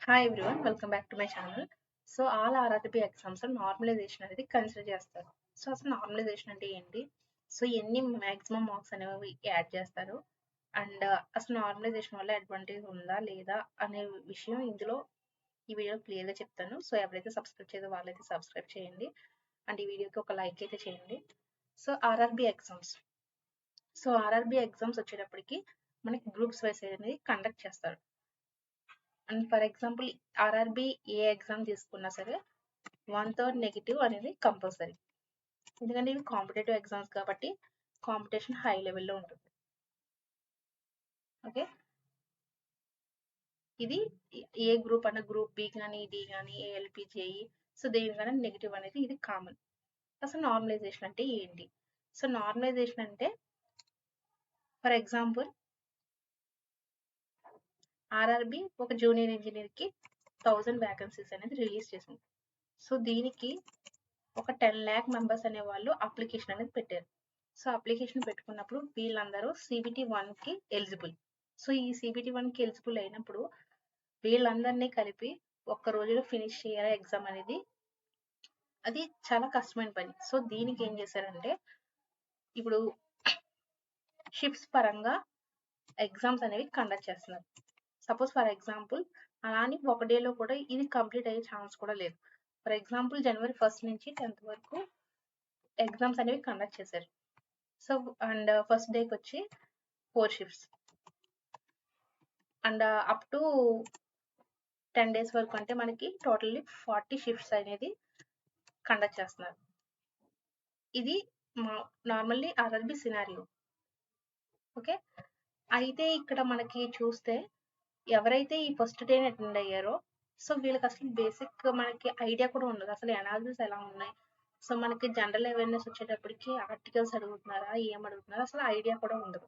Hi everyone, welcome back to my channel. So all RRB exams normalization అనేది consider చేస్తారు. So అసలు normalization అంటే ఏంటి? సో ఎన్ని మ్యాక్సిమం మార్క్స్ అనేవి యాడ్ చేస్తారు? అండ్ అసలు నార్మలైజేషన్ వల్ల అడ్వాంటేజ్ ఉందా లేదా అనే విషయం ఇందులో ఈ వీడియో క్లియర్గా చెప్తాను. సో ఎవరైతే సబ్స్క్రైబ్ చేయదో వాళ్ళైతే సబ్స్క్రైబ్ చేయండి అండ్ ఈ వీడియోకి ఒక లైక్ అయితే చేయండి. సో ఆర్ఆర్బీ ఎగ్జామ్స్ వచ్చేటప్పటికి మనకి గ్రూప్స్ వైస్ అనేది కండక్ట్ చేస్తారు. And for example RRB A exam తీసుకున్నా సరే 1/3 నెగిటివ్ అనేది కంపల్సరీ. ఎందుకంటే ఇవి కాంపిటేటివ్ ఎగ్జామ్స్ కాబట్టి కాంపిటీషన్ హై లెవెల్లో ఉంటుంది. ఓకే, ఇది ఏ గ్రూప్ అన్న గ్రూప్ బి కానీ డి కానీ ఏఎల్పి జేఈ, సో దేనికైనా నెగిటివ్ అనేది ఇది కామన్. అసలు నార్మలైజేషన్ అంటే ఏంటి? సో నార్మలైజేషన్ అంటే ఫర్ ఎగ్జాంపుల్ ఆర్ఆర్బి ఒక జూనియర్ ఇంజనీర్కి 1000 వ్యాకెన్సీస్ అనేది రిలీజ్ చేసింది. సో దీనికి ఒక 10 lakh మెంబర్స్ అనే వాళ్ళు అప్లికేషన్ అనేది పెట్టారు. సో అప్లికేషన్ పెట్టుకున్నప్పుడు వీళ్ళందరూ CBT 1కి ఎలిజిబుల్. సో ఈ CBT 1కి ఎలిజిబుల్ అయినప్పుడు వీళ్ళందరినీ కలిపి ఒక్క రోజులో ఫినిష్ చేయాలి ఎగ్జామ్ అనేది. అది చాలా కష్టమైన పని. సో దీనికి ఏం చేశారంటే ఇప్పుడు షిఫ్ట్స్ పరంగా ఎగ్జామ్స్ అనేవి కండక్ట్ చేస్తున్నారు. సపోజ్ ఫర్ ఎగ్జాంపుల్ అలానే ఒక డేలో కూడా ఇది కంప్లీట్ అయ్యే ఛాన్స్ కూడా లేదు. ఫర్ ఎగ్జాంపుల్ January 1st నుంచి 10th వరకు ఎగ్జామ్స్ అనేవి కండక్ట్ చేశారు. సో అండ్ ఫస్ట్ డేకి వచ్చి 4 shifts and up to 10 days వరకు అంటే మనకి టోటల్లీ 40 షిఫ్ట్స్ అనేది కండక్ట్ చేస్తున్నారు. ఇది నార్మల్లీ ఆర్ఆర్బి సినారియో. ఓకే, అయితే ఇక్కడ మనకి చూస్తే ఎవరైతే ఈ ఫస్ట్ డే అటెండ్ అయ్యారో సో వీళ్ళకి అసలు బేసిక్ మనకి ఐడియా కూడా ఉండదు అసలు అనాలిసిస్ ఎలా ఉన్నాయి. సో మనకి జనరల్ అవేర్నెస్ వచ్చేటప్పటికి ఆర్టికల్స్ అడుగుతున్నారా ఏం అడుగుతున్నారా అసలు ఐడియా కూడా ఉండదు.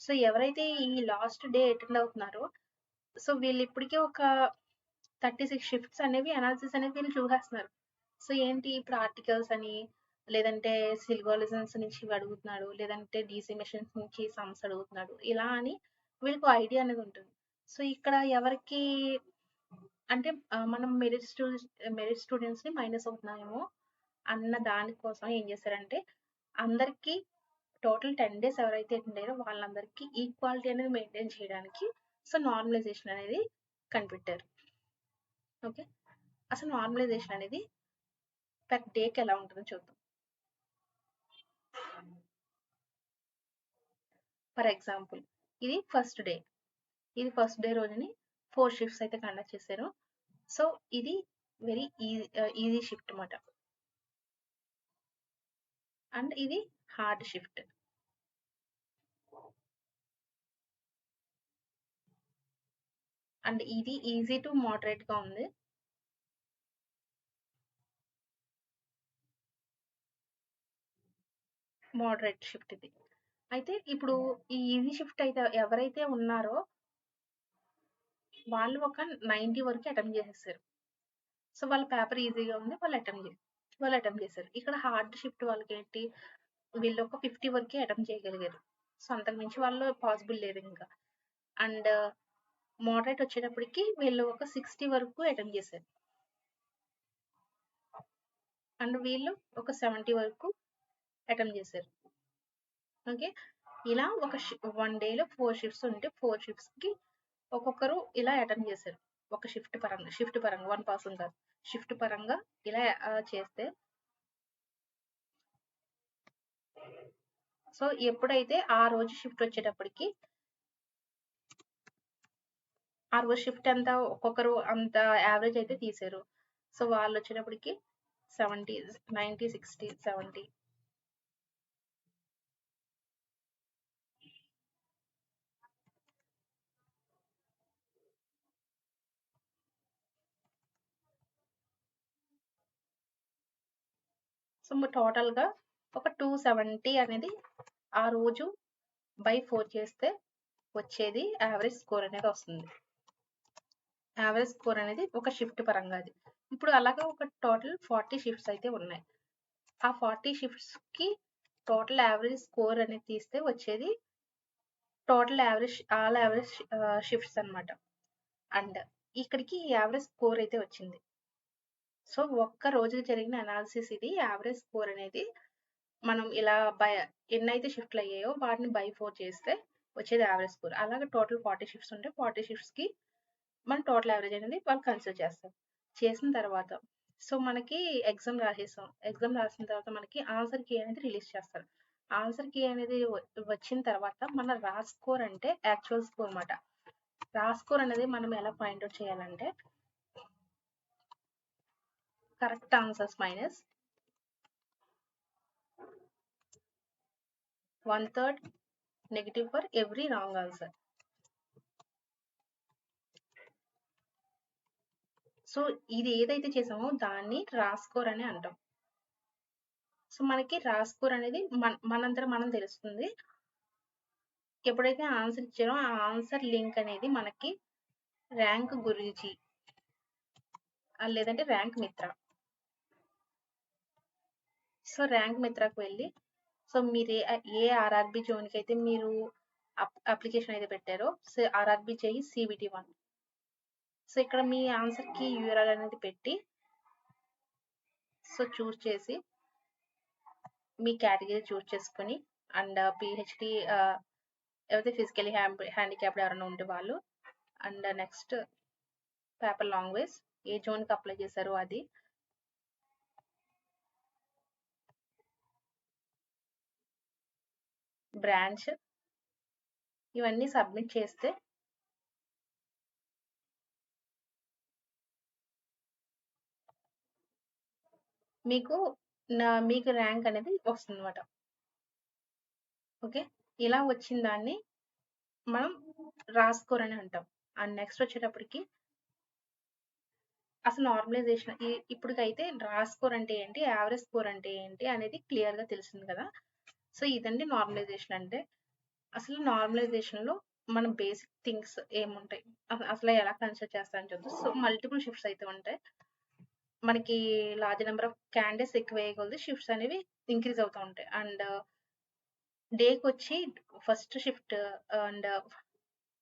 సో ఎవరైతే ఈ లాస్ట్ డే అటెండ్ అవుతున్నారో సో వీళ్ళు ఇప్పటికే ఒక 36 షిఫ్ట్స్ అనేవి అనాలిసిస్ అనేవి వీళ్ళు చూసేస్తున్నారు. సో ఏంటి ఇప్పుడు ఆర్టికల్స్ అని లేదంటే సిల్గోలిజన్స్ నుంచి అడుగుతున్నాడు, లేదంటే డీసీ మెషిన్స్ నుంచి సమ్స్ అడుగుతున్నాడు, ఇలా అని వీళ్ళకి ఐడియా అనేది ఉంటుంది. సో ఇక్కడ ఎవరికి అంటే మనం మెరిట్ స్టూడెంట్స్ని మైనస్ అవుతున్నామేమో అన్న దానికోసం ఏం చేశారంటే అందరికీ టోటల్ 10 days ఎవరైతే అటెండ్ అయ్యారో వాళ్ళందరికీ ఈక్వాలిటీ అనేది మెయింటైన్ చేయడానికి సో నార్మలైజేషన్ అనేది కనిపెట్టారు. ఓకే, అసలు నార్మలైజేషన్ అనేది పర్ డేకి ఎలా ఉంటుందో చూద్దాం. ఫర్ ఎగ్జాంపుల్ ఇది ఫస్ట్ డే రోజుని 4 షిఫ్ట్స్ అయితే కండక్ట్ చేశారు. సో ఇది వెరీ ఈజీ షిఫ్ట్ అన్నమాట. అండ్ ఇది హార్డ్ షిఫ్ట్. అండ్ ఇది ఈజీ టు మోడరేట్ గా ఉంది. మోడరేట్ షిఫ్ట్ ఇది. అయితే ఇప్పుడు ఈ ఈజీ షిఫ్ట్ అయితే ఎవరైతే ఉన్నారో వాళ్ళు ఒక 90 వరకు అటెంప్ట్ చేసేసారు. సో వాళ్ళ పేపర్ ఈజీగా ఉంది, వాళ్ళు అటెంప్ట్ చేశారు. ఇక్కడ హార్డ్ షిఫ్ట్ వాళ్ళకి ఏంటి వీళ్ళు ఒక 50 వరకే అటెంప్ట్ చేయగలిగారు. సో అంతకు మించి వాళ్ళు పాసిబుల్ లేదు ఇంకా. అండ్ మోడరేట్ వచ్చేటప్పటికి వీళ్ళు ఒక 60 వరకు అటెంప్ట్ చేశారు. అండ్ వీళ్ళు ఒక 70 వరకు అటెంప్ట్ చేశారు. ఓకే, ఇలా ఒక 1 డేలో 4 షిఫ్ట్స్ ఉంటే 4 షిఫ్ట్స్కి ఒక్కొక్కరు ఇలా అటెంప్ట్ చేశారు. ఒక షిఫ్ట్ పరంగా 1 పర్సన్ కాదు, షిఫ్ట్ పరంగా ఇలా చేస్తే సో ఎప్పుడైతే ఆ రోజు షిఫ్ట్ వచ్చేటప్పటికి ఆ రోజు షిఫ్ట్ అంతా ఒక్కొక్కరు అంత యావరేజ్ అయితే తీసారు. సో వాళ్ళు వచ్చేటప్పటికి 70, 90, 60, 70. సో టోటల్గా ఒక 270 అనేది ఆ రోజు బై 4 చేస్తే వచ్చేది యావరేజ్ స్కోర్ అనేది వస్తుంది. యావరేజ్ స్కోర్ అనేది ఒక షిఫ్ట్ పరంగా అది. ఇప్పుడు అలాగా ఒక టోటల్ 40 షిఫ్ట్స్ అయితే ఉన్నాయి. ఆ 40 షిఫ్ట్స్కి టోటల్ యావరేజ్ స్కోర్ అనేది తీస్తే వచ్చేది total average all average shifts అనమాట. అండ్ ఇక్కడికి యావరేజ్ స్కోర్ అయితే వచ్చింది. సో ఒక్క రోజుకి జరిగిన అనాలిసిస్ ఇది. యావరేజ్ స్కోర్ అనేది మనం ఇలా ఎన్నైతే షిఫ్ట్లు అయ్యాయో వాటిని బై 4 చేస్తే వచ్చేది యావరేజ్ స్కోర్. అలాగే టోటల్ 40 షిఫ్ట్స్ ఉంటే 40 షిఫ్ట్స్కి మన టోటల్ యావరేజ్ అనేది వాళ్ళు కన్సిడర్ చేస్తారు. చేసిన తర్వాత సో మనకి ఎగ్జామ్ రాసేసాం. ఎగ్జామ్ రాసిన తర్వాత మనకి ఆన్సర్ కీ అనేది రిలీజ్ చేస్తారు. ఆన్సర్ కీ అనేది వచ్చిన తర్వాత మన రా స్కోర్ అంటే యాక్చువల్ స్కోర్ అన్నమాట. రా స్కోర్ అనేది మనం ఎలా ఫైండ్ అవుట్ చేయాలంటే correct answers minus 1/3 negative for every wrong answer. So ఇది ఏదైతే చేసామో దాన్ని రా స్కోర్ అని అంటాం. సో మనకి రా స్కోర్ అనేది మనంతట మనం తెలుస్తుంది. ఎప్పుడైతే ఆన్సర్ ఇచ్చారో ఆ ఆన్సర్ లింక్ అనేది మనకి ర్యాంక్ గురించి లేదంటే ర్యాంక్ మిత్ర. సో ర్యాంక్ మిత్రకు వెళ్ళి సో మీరు ఏ ఆర్ఆర్బి జోన్కి అయితే మీరు అప్లికేషన్ అయితే పెట్టారో సో ఆర్ఆర్బి చేయి CBT1. సో ఇక్కడ మీ ఆన్సర్కి URL అనేది పెట్టి సో చూస్ చేసి మీ కేటగిరీ చూస్ చేసుకొని అండ్ PhD ఎవరైతే ఫిజికలీ హ్యాండిక్యాప్డ్ ఎవరైనా ఉంటే వాళ్ళు అండ్ నెక్స్ట్ పేపర్ లాంగ్వేజ్ ఏ జోన్కి అప్లై చేశారో అది బ్రాంచ్ ఇవన్నీ సబ్మిట్ చేస్తే మీకు ర్యాంక్ అనేది వస్తుంది అనమాట. ఓకే, ఇలా వచ్చిన దాన్ని మనం రా స్కోర్ అని అంటాం. అండ్ నెక్స్ట్ వచ్చేటప్పటికి అసలు నార్మలైజేషన్ ఇప్పటికైతే రా స్కోర్ అంటే ఏంటి, యావరేజ్ స్కోర్ అంటే ఏంటి అనేది క్లియర్గా తెలిసింది కదా. సో ఇదండి నార్మలైజేషన్ అంటే. అసలు నార్మలైజేషన్లో మన బేసిక్ థింగ్స్ ఏముంటాయి, అసలు ఎలా కన్సిడర్ చేస్తారని చూద్దాం. సో మల్టిపుల్ షిఫ్ట్స్ అయితే ఉంటాయి. మనకి లార్జ్ నెంబర్ ఆఫ్ క్యాండిడేట్స్ ఎక్కువ అయ్యే షిఫ్ట్స్ అనేవి ఇంక్రీజ్ అవుతూ ఉంటాయి. అండ్ డేకి వచ్చి ఫస్ట్ షిఫ్ట్ అండ్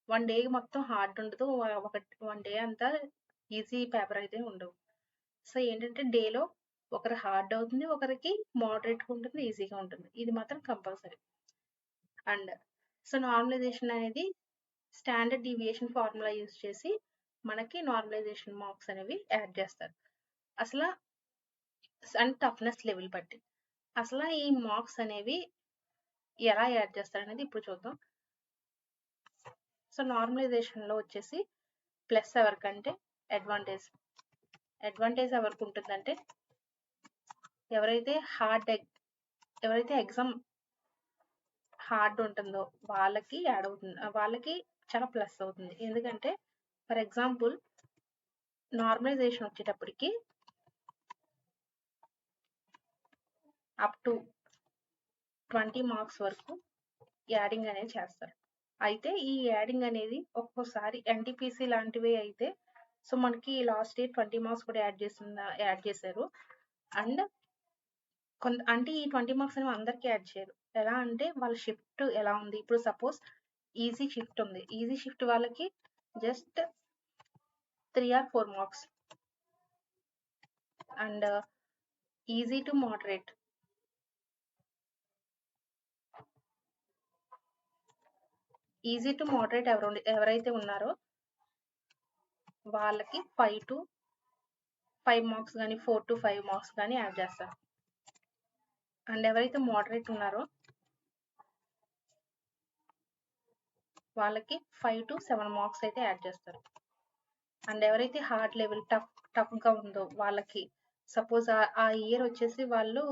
1 డే మొత్తం హార్డ్ ఉండదు, ఒక 1 డే అంతా ఈజీ పేపర్ అయితే ఉండవు. సో ఏంటంటే డేలో ఒకరు హార్డ్ అవుతుంది, ఒకరికి మోడరేట్గా ఉంటుంది, ఈజీగా ఉంటుంది. ఇది మాత్రం కంపల్సరీ. అండ్ సో నార్మలైజేషన్ అనేది స్టాండర్డ్ డీవియేషన్ ఫార్ములా యూజ్ చేసి మనకి నార్మలైజేషన్ మార్క్స్ అనేవి యాడ్ చేస్తారు. అసలు అండ్ టఫ్నెస్ లెవెల్ బట్టి అసలు ఈ మార్క్స్ అనేవి ఎలా యాడ్ చేస్తారు అనేది ఇప్పుడు చూద్దాం. సో నార్మలైజేషన్లో వచ్చేసి ప్లస్ ఎవరికంటే అడ్వాంటేజ్ ఎవరికి ఉంటుందంటే ఎవరైతే ఎగ్జామ్ హార్డ్ ఉంటుందో వాళ్ళకి యాడ్ అవుతుంది, వాళ్ళకి చాలా ప్లస్ అవుతుంది. ఎందుకంటే ఫర్ ఎగ్జాంపుల్ నార్మలైజేషన్ వచ్చేటప్పటికి అప్ టు 20 మార్క్స్ వరకు యాడింగ్ అనేది చేస్తారు. అయితే ఈ యాడింగ్ అనేది ఒక్కోసారి NTPC లాంటివి అయితే సో మనకి లాస్ట్ ఇయర్ 20 మార్క్స్ కూడా యాడ్ చేశారు. అండ్ అంటే ఈ 20 మార్క్స్ అనేవి అందరికీ యాడ్ చేయరు. ఎలా అంటే వాళ్ళ షిఫ్ట్ ఎలా ఉంది. ఇప్పుడు సపోజ్ ఈజీ షిఫ్ట్ ఉంది, ఈజీ షిఫ్ట్ వాళ్ళకి just 3 or 4 marks. And easy to moderate ఎవరైతే ఉన్నారో వాళ్ళకి 5 to 5 మార్క్స్ కానీ 4 to 5 మార్క్స్ కానీ యాడ్ చేస్తారు. అండ్ ఎవరైతే మోడరేట్ ఉన్నారో వాళ్ళకి 5 to 7 మార్క్స్ అయితే యాడ్ చేస్తారు. అండ్ ఎవరైతే హార్డ్ లెవెల్ టఫ్గా ఉందో వాళ్ళకి సపోజ్ ఆ ఇయర్ వచ్చేసి వాళ్ళు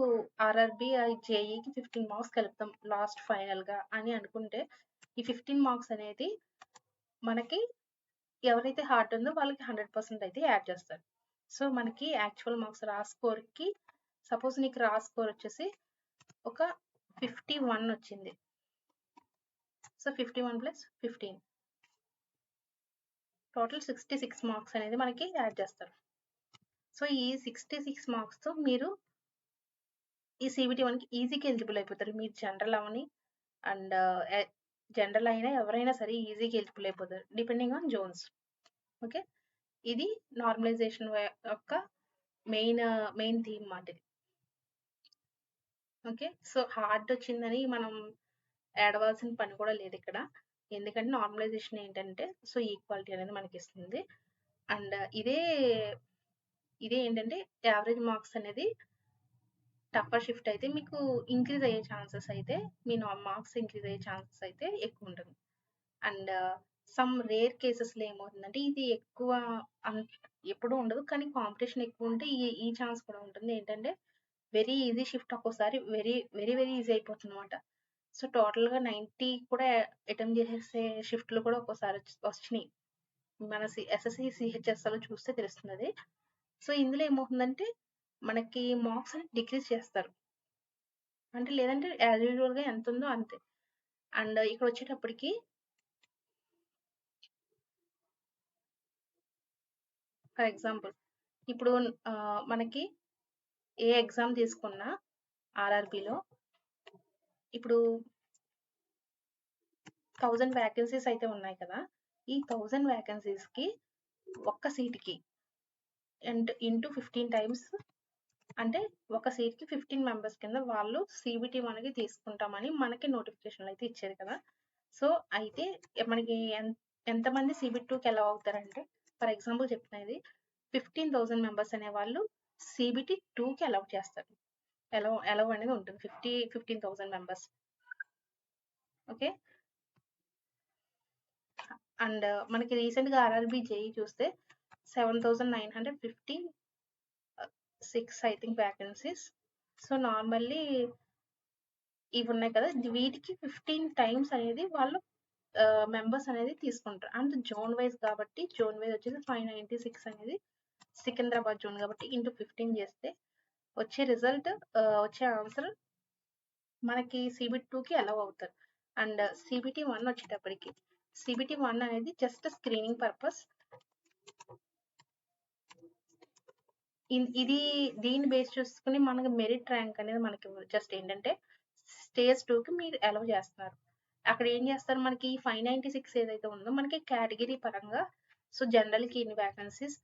ఆర్ఆర్బి జేఈకి 15 మార్క్స్ కలుపుతాం లాస్ట్ ఫైనల్గా అని అనుకుంటే ఈ 15 మార్క్స్ అనేది మనకి ఎవరైతే హార్డ్ ఉందో వాళ్ళకి 100% అయితే యాడ్ చేస్తారు. సో మనకి యాక్చువల్ మార్క్స్ రా స్కోర్కి సపోజ్ నీకు రా స్కోర్ వచ్చేసి ఒక 51 వచ్చింది. సో 51 + 15 టోటల్ 66 మార్క్స్ అనేది మనకి యాడ్ చేస్తారు. సో ఈ 66 మార్క్స్తో మీరు ఈ CBT1కి ఈజీగా ఎలిజిబుల్ అయిపోతారు. మీరు జనరల్ అవని అండ్ జనరల్ అయినా ఎవరైనా సరే ఈజీగా ఎలిజిబుల్ అయిపోతారు డిపెండింగ్ ఆన్ జోన్స్. ఓకే, ఇది నార్మలైజేషన్ యొక్క మెయిన్ థీమ్ మాట ఇది. ఓకే, సో హార్డ్ వచ్చిందని మనం ఏడవాల్సిన పని కూడా లేదు ఇక్కడ, ఎందుకంటే నార్మలైజేషన్ ఏంటంటే సో ఈక్వాలిటీ అనేది మనకి ఇస్తుంది. అండ్ ఇదే ఏంటంటే యావరేజ్ మార్క్స్ అనేది టఫర్ షిఫ్ట్ అయితే మీకు ఇంక్రీజ్ అయ్యే ఛాన్సెస్ అయితే మీ మార్క్స్ ఇంక్రీజ్ అయ్యే ఛాన్సెస్ అయితే ఎక్కువ ఉంటుంది. అండ్ సమ్ రేర్ కేసెస్లో ఏమవుతుందంటే ఇది ఎక్కువ ఎప్పుడూ ఉండదు, కానీ కాంపిటీషన్ ఎక్కువ ఉంటే ఈ ఛాన్స్ కూడా ఉంటుంది. ఏంటంటే వెరీ ఈజీ షిఫ్ట్ ఒక్కోసారి వెరీ వెరీ వెరీ ఈజీ అయిపోతుంది అనమాట. సో టోటల్గా 90 కూడా అటెంప్ట్ చేసే షిఫ్ట్లు కూడా ఒక్కోసారి వచ్చినాయి. మన ఎస్ఎస్సి సిహెచ్ఎస్లో చూస్తే తెలుస్తుంది. సో ఇందులో ఏమవుతుందంటే మనకి మార్క్స్ అని డిక్రీజ్ చేస్తారు, అంటే లేదంటే యాజ్ యూజువల్గా ఎంత ఉందో అంతే. అండ్ ఇక్కడ వచ్చేటప్పటికి ఫర్ ఎగ్జాంపుల్ ఇప్పుడు మనకి ఏ ఎగ్జామ్ తీసుకున్నా ఆర్ఆర్బిలో ఇప్పుడు 1000 వ్యాకెన్సీస్ అయితే ఉన్నాయి కదా, ఈ 1000 వ్యాకెన్సీస్కి ఒక్క సీట్కి అండ్ ఇంటూ 15 టైమ్స్, అంటే ఒక సీట్కి 15 మెంబర్స్ కింద వాళ్ళు సిబిటి మనకి తీసుకుంటామని మనకి నోటిఫికేషన్లు అయితే ఇచ్చారు కదా. సో అయితే మనకి ఎంతమంది సిబిటి 2కి ఎలా అవుతారంటే ఫర్ ఎగ్జాంపుల్ చెప్తున్నది 15,000 మెంబర్స్ అనే వాళ్ళు సిబిటి 2కి అలౌ చేస్తారు. అలౌ అనేది ఉంటుంది 15,000 మెంబర్స్. ఓకే, అండ్ మనకి రీసెంట్గా ఆర్ఆర్బి జేఈ చూస్తే 7,956 I think vacancies. So normally ఇవి ఉన్నాయి కదా, వీటికి 15 టైమ్స్ అనేది వాళ్ళు మెంబర్స్ అనేది తీసుకుంటారు. అండ్ జోన్ వైజ్ కాబట్టి జోన్ వైజ్ వచ్చేసి 596 అనేది సికింద్రాబాద్ జోన్ కాబట్టి ఇంటూ 15 చేస్తే వచ్చే రిజల్ట్ వచ్చే ఆన్సర్ మనకి సిబిటి 2కి అలౌ అవుతారు. అండ్ సిబిటి 1 వచ్చేటప్పటికి సిబిటి 1 అనేది జస్ట్ స్క్రీనింగ్ పర్పస్. ఇది దీన్ని బేస్ చేసుకుని మనకి మెరిట్ ర్యాంక్ అనేది మనకి జస్ట్ ఏంటంటే స్టేజ్ 2కి మీరు అలౌ చేస్తున్నారు. అక్కడ ఏం చేస్తారు, మనకి 596 ఏదైతే ఉందో మనకి కేటగిరీ పరంగా సో జనరల్కి ఇన్ని వ్యాకెన్సీస్,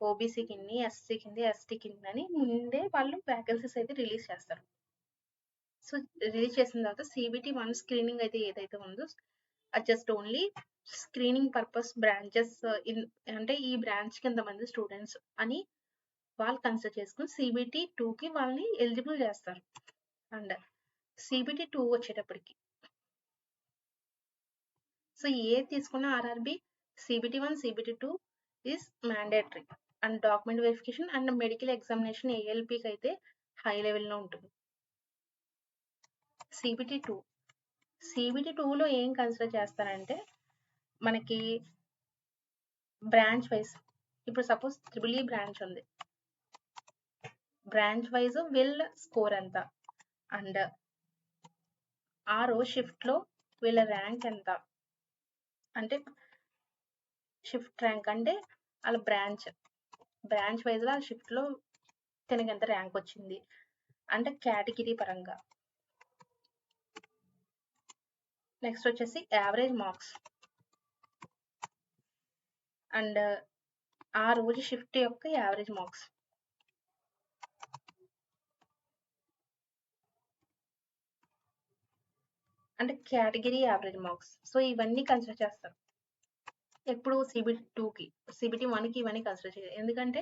ఓబీసీకి ఇన్ని, ఎస్సీకి ఇన్ని, ఎస్టీకి ఇన్ని అని ముందే వాళ్ళు వ్యాకెన్సీస్ అయితే రిలీజ్ చేస్తారు. సో రిలీజ్ చేసిన తర్వాత సిబిటి 1 స్క్రీనింగ్ అయితే ఏదైతే ఉందో అది just only screening purpose branches అంటే ఈ బ్రాంచ్ కింద మంది స్టూడెంట్స్ అని వాళ్ళు కన్సిడర్ చేసుకుని సిబిటి 2కి వాళ్ళని ఎలిజిబుల్ చేస్తారు. అండ్ సిబిటి 2 వచ్చేటప్పటికి సో ఏ తీసుకున్న RRB CBT 1 CBT 2 is mandatory. And document verification and medical examination ఏఎల్పికి అయితే హై లెవెల్లో ఉంటుంది. సిబిటి 2లో ఏం కన్సిడర్ చేస్తారంటే మనకి బ్రాంచ్ వైజ్, ఇప్పుడు సపోజ్ ట్రిపుల్ ఈ బ్రాంచ్ ఉంది, బ్రాంచ్ వైజ్ వీళ్ళ స్కోర్ ఎంత, అండ్ ఆ రోజు షిఫ్ట్లో వీళ్ళ ర్యాంక్ ఎంత, అంటే షిఫ్ట్ ర్యాంక్ అంటే వాళ్ళ బ్రాంచ్ వైజ్లో ఆ షిఫ్ట్లో తనకి ఎంత ర్యాంక్ వచ్చింది అంటే కేటగిరీ పరంగా. నెక్స్ట్ వచ్చేసి యావరేజ్ మార్క్స్ అండ్ ఆ రోజు షిఫ్ట్ యొక్క యావరేజ్ మార్క్స్. అంటే కేటగిరీ యావరేజ్ మార్క్స్. సో ఇవన్నీ కన్సిడర్ చేస్తారు ఎప్పుడు సిబిటి 2కి. సిబిటి 1కి ఇవన్నీ కన్సిడర్ చేయాలి, ఎందుకంటే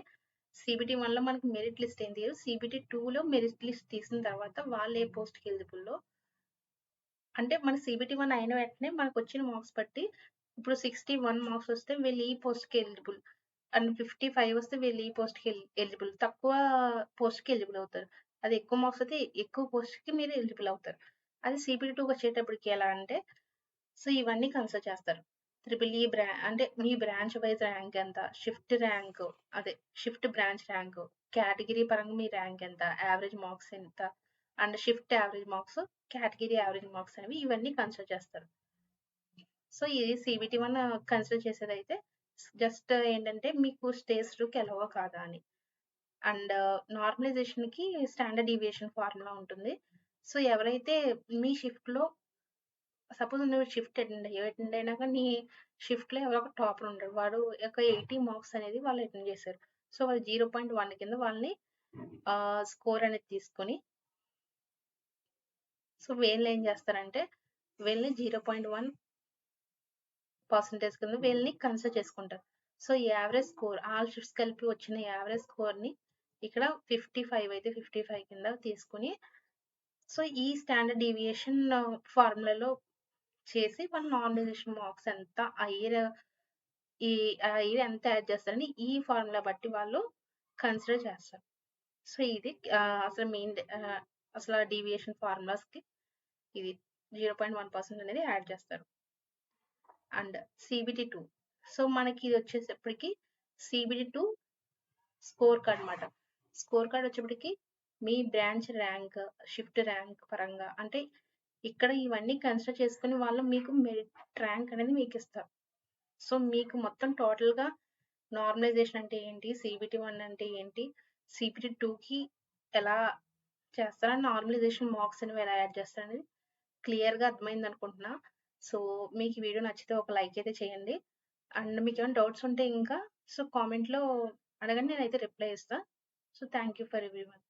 సిబిటి 1లో మనకి మెరిట్ లిస్ట్ ఏం తీయరు, సిబిటి 2లో మెరిట్ లిస్ట్ తీసిన తర్వాత వాళ్ళు ఏ పోస్ట్కి ఎలిజిబుల్లో, అంటే మన సిబిటి 1 అయిన వెంటనే మనకు వచ్చిన మార్క్స్ బట్టి ఇప్పుడు 61 మార్క్స్ వస్తే వీళ్ళు ఈ పోస్ట్కి ఎలిజిబుల్, అండ్ 55 వస్తే వీళ్ళు ఈ పోస్ట్కి ఎలిజిబుల్, తక్కువ పోస్ట్కి ఎలిజిబుల్ అవుతారు. అది ఎక్కువ మార్క్స్ అయితే ఎక్కువ పోస్ట్కి మీరు ఎలిజిబుల్ అవుతారు. అది సిబిటి 2 వచ్చేటప్పటికి ఎలా అంటే సో ఇవన్నీ కన్సిడర్ చేస్తారు. ట్రిపుల్ ఈ అంటే మీ బ్రాంచ్ వైజ్ ర్యాంక్ ఎంత, షిఫ్ట్ ర్యాంక్ అదే షిఫ్ట్ బ్రాంచ్ ర్యాంక్, కేటగిరీ పరంగా మీ ర్యాంక్ ఎంత, యావరేజ్ మార్క్స్ ఎంత, and shift average marks, category average marks అనేవి ఇవన్నీ కన్సిడర్ చేస్తారు. సో ఇది సిబిటి 1 కన్సిడర్ చేసేది అయితే జస్ట్ ఏంటంటే మీకు స్టేజ్ 2కి ఎలవో కాదా అని. అండ్ నార్మలైజేషన్కి స్టాండర్డ్ డీవియేషన్ ఫార్ములా ఉంటుంది. సో ఎవరైతే మీ షిఫ్ట్లో సపోజ్ నువ్వు షిఫ్ట్ అటెండ్ అయినాక నీ షిఫ్ట్‌లో ఎవరో ఒక టాపర్ ఉంటాడు. వాడు ఒక 80 మార్క్స్ అనేది వాళ్ళు అటెండ్ చేశారు. సో, వాళ్ళు 0.1 కింద వాళ్ళని స్కోర్ అనేది తీసుకొని సో, వీళ్ళేం చేస్తారంటే వీళ్ళని 0.1% కింద వీళ్ళని కన్సిడర్ చేసుకుంటారు. So, average score all shifts కలిపి వచ్చిన యావరేజ్ స్కోర్‌ని ఇక్కడ 55 అయితే 55 కింద తీసుకొని సో, ఈ స్టాండర్డ్ డీవియేషన్ ఫార్ములాలో చేసి వాళ్ళ నార్మలైజేషన్ మార్క్స్ ఎంత ఈ ఇయర్ ఎంత యాడ్ చేస్తారని ఈ ఫార్ములా బట్టి వాళ్ళు కన్సిడర్ చేస్తారు. సో, ఇది అసలు అసలు డీవియేషన్ ఫార్ములాస్‌కి ఇది 0.1% అనేది యాడ్ చేస్తారు. అండ్ CBT 2 సో, మనకి ఇది వచ్చేసప్పటికి CBT 2 స్కోర్ కార్డ్ అన్నమాట. స్కోర్ కార్డ్ వచ్చేప్పటికి మీ బ్రాంచ్ ర్యాంక్, షిఫ్ట్ ర్యాంక్ పరంగా అంటే ఇక్కడ ఇవన్నీ కన్సిడర్ చేసుకొని వాళ్ళు మీకు మెరిట్ ర్యాంక్ అనేది మీకిస్తారు. సో, మీకు మొత్తం టోటల్‌గా నార్మలైజేషన్ అంటే ఏంటి? CBT 1 అంటే ఏంటి? CBT 2కి ఎలా చేస్తారని నార్మలైజేషన్ మార్క్స్ అనేవి ఎలా యాడ్ చేస్తారనేది క్లియర్‌గా అర్థమైందనుకుంటున్నా. సో, మీకు ఈ వీడియో నచ్చితే ఒక లైక్ అయితే చేయండి. అండ్ మీకేమైనా డౌట్స్ ఉంటే ఇంకా సో, కామెంట్‌లో అడగండి నేనైతే రిప్లై ఇస్తా. So, thank you for everyone.